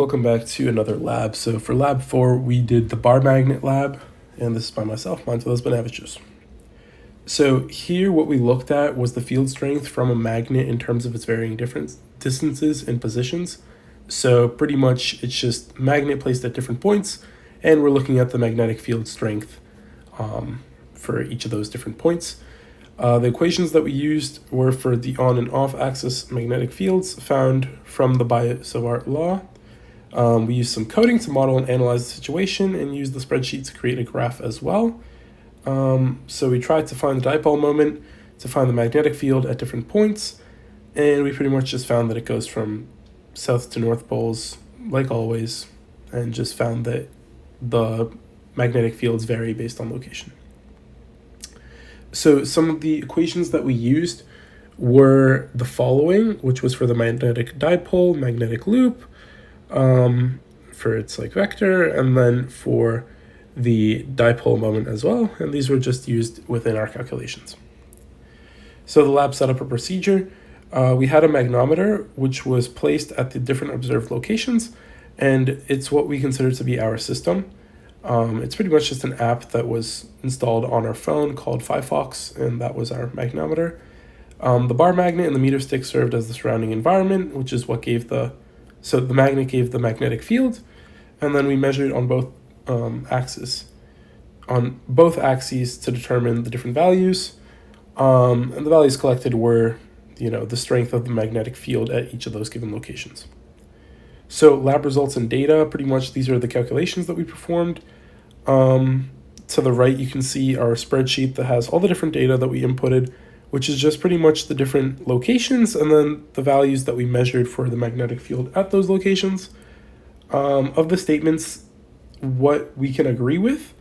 Welcome back to another lab. So for lab 4, we did the bar magnet lab, and this is by myself, Montelos Benavides. So here what we looked at was the field strength from a magnet in terms of its varying different distances and positions. So pretty much it's just magnet placed at different points, and we're looking at the magnetic field strength for each of those different points. The equations that we used were for the on and off axis magnetic fields found from the Biot-Savart law. We used some coding to model and analyze the situation and use the spreadsheet to create a graph as well. So we tried to find the dipole moment, to find the magnetic field at different points, and we pretty much just found that it goes from south to north poles, like always, and just found that the magnetic fields vary based on location. So some of the equations that we used were the following, which was for the magnetic dipole, magnetic loop, for its vector, and then for the dipole moment as well, and these were just used within our calculations. So the lab set up a procedure. We had a magnometer which was placed at the different observed locations, and it's what we consider to be our system. It's pretty much just an app that was installed on our phone called Phys, and that was our magnometer. The bar magnet and the meter stick served as the surrounding environment, which is what gave the magnet gave the magnetic field, and then we measured on both axes to determine the different values, and the values collected were, the strength of the magnetic field at each of those given locations. So lab results and data, pretty much these are the calculations that we performed. To the right, you can see our spreadsheet that has all the different data that we inputted, which is just pretty much the different locations and then the values that we measured for the magnetic field at those locations. Of the statements, what we can agree with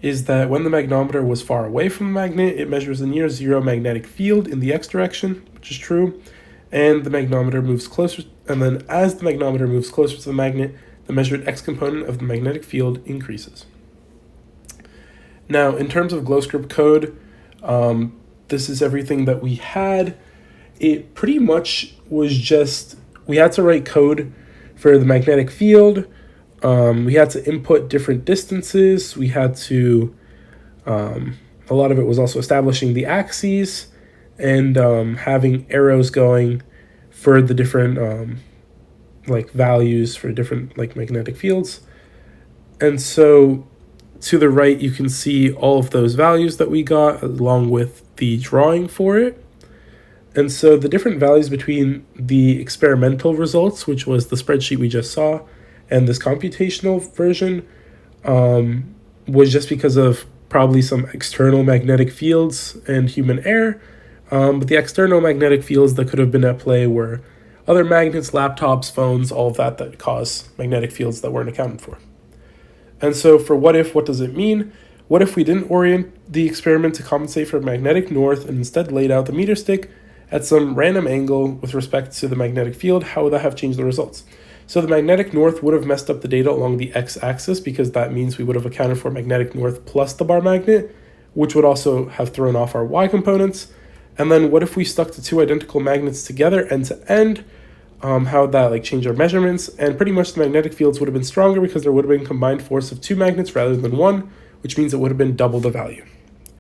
is that when the magnometer was far away from the magnet, it measures a near zero magnetic field in the x direction, which is true, and the magnometer moves closer, and then as the magnometer moves closer to the magnet, the measured x component of the magnetic field increases. Now, in terms of glow script code, this is everything that we had. It pretty much was just, we had to write code for the magnetic field. We had to input different distances. We had to, a lot of it was also establishing the axes and having arrows going for the different values for different magnetic fields. And so to the right, you can see all of those values that we got along with the drawing for it. And so the different values between the experimental results, which was the spreadsheet we just saw, and this computational version was just because of probably some external magnetic fields and human error. But the external magnetic fields that could have been at play were other magnets, laptops, phones, all of that cause magnetic fields that weren't accounted for. And so for what if, what does it mean? What if we didn't orient the experiment to compensate for magnetic north and instead laid out the meter stick at some random angle with respect to the magnetic field? How would that have changed the results? So the magnetic north would have messed up the data along the x-axis, because that means we would have accounted for magnetic north plus the bar magnet, which would also have thrown off our y components. And then what if we stuck the two identical magnets together end to end? How would that change our measurements? And pretty much the magnetic fields would have been stronger because there would have been combined force of two magnets rather than one, which means it would have been double the value.